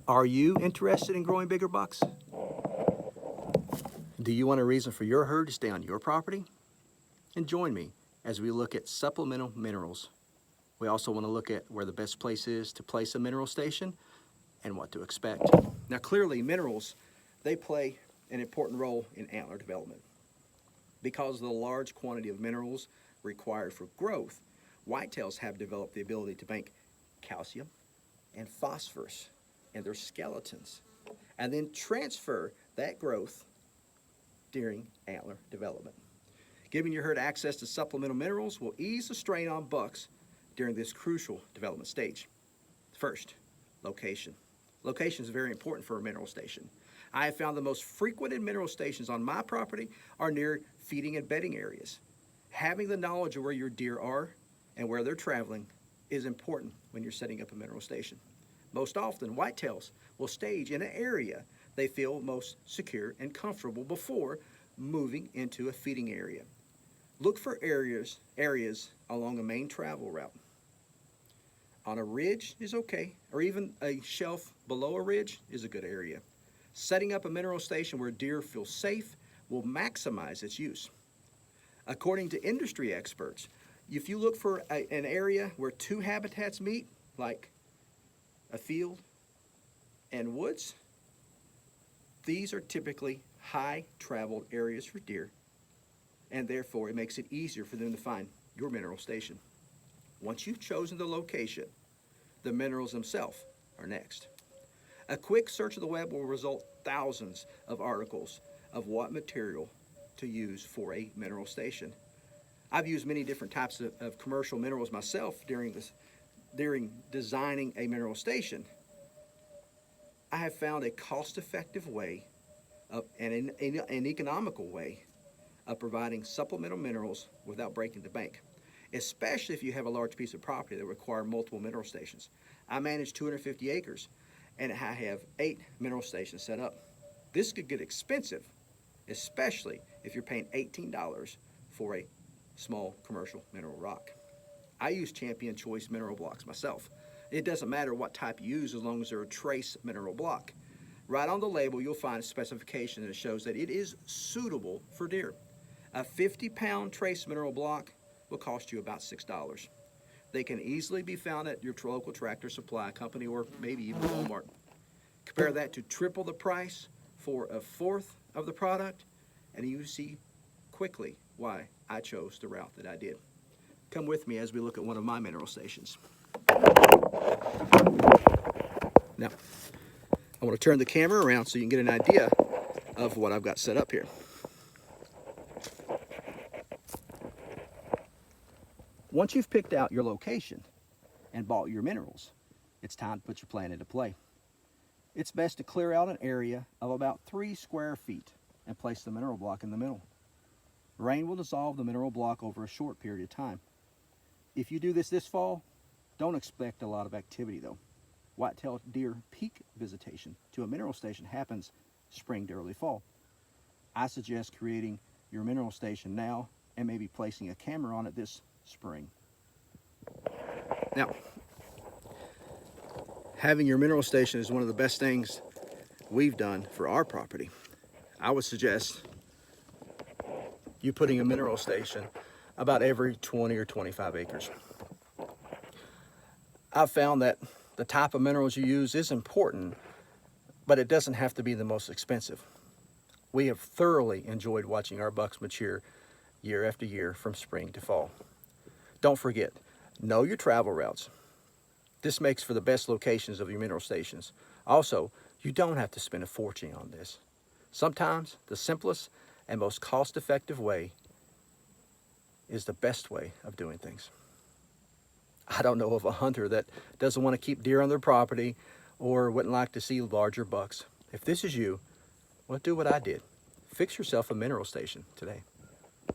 Are you interested in growing bigger bucks? Do you want a reason for your herd to stay on your property? And join me as we look at supplemental minerals. We also want to look at where the best place is to place a mineral station and what to expect. Now clearly minerals, they play an important role in antler development. Because of the large quantity of minerals required for growth, whitetails have developed the ability to bank calcium and phosphorus in their skeletons and then transfer that growth during antler development. Giving your herd access to supplemental minerals will ease the strain on bucks during this crucial development stage. First, location. Location is very important for a mineral station. I have found the most frequented mineral stations on my property are near feeding and bedding areas. Having the knowledge of where your deer are and where they're traveling is important when you're setting up a mineral station. Most often, whitetails will stage in an area they feel most secure and comfortable before moving into a feeding area. Look for areas along a main travel route. On a ridge is okay, or even a shelf below a ridge is a good area. Setting up a mineral station where deer feel safe will maximize its use. According to industry experts, if you look for an area where two habitats meet, like a field and woods, these are typically high traveled areas for deer, and therefore it makes it easier for them to find your mineral station. Once you've chosen the location, the minerals themselves are next. A quick search of the web will result thousands of articles of what material to use for a mineral station. I've used many different types of commercial minerals myself during designing a mineral station. I have found a cost-effective way and an economical way of providing supplemental minerals without breaking the bank, especially if you have a large piece of property that requires multiple mineral stations. I manage 250 acres and I have 8 mineral stations set up. This could get expensive, especially if you're paying $18 for a small commercial mineral rock. I use Champion Choice mineral blocks myself. It doesn't matter what type you use as long as they're a trace mineral block. Right on the label, you'll find a specification that shows that it is suitable for deer. A 50-pound trace mineral block will cost you about $6. They can easily be found at your local tractor supply company or maybe even Walmart. Compare that to triple the price for a fourth of the product, and you see quickly why I chose the route that I did. Come with me as we look at one of my mineral stations. Now, I want to turn the camera around so you can get an idea of what I've got set up here. Once you've picked out your location and bought your minerals, it's time to put your plan into play. It's best to clear out an area of about 3 square feet and place the mineral block in the middle. Rain will dissolve the mineral block over a short period of time. If you do this fall, don't expect a lot of activity though. Whitetail deer peak visitation to a mineral station happens spring to early fall. I suggest creating your mineral station now and maybe placing a camera on it this spring. Now, having your mineral station is one of the best things we've done for our property. I would suggest you putting a mineral station about every 20 or 25 acres. I've found that the type of minerals you use is important, but it doesn't have to be the most expensive. We have thoroughly enjoyed watching our bucks mature year after year from spring to fall. Don't forget, know your travel routes. This makes for the best locations of your mineral stations. Also, you don't have to spend a fortune on this. Sometimes the simplest and most cost-effective way is the best way of doing things. I don't know of a hunter that doesn't want to keep deer on their property or wouldn't like to see larger bucks. If this is you, well, do what I did. Fix yourself a mineral station today.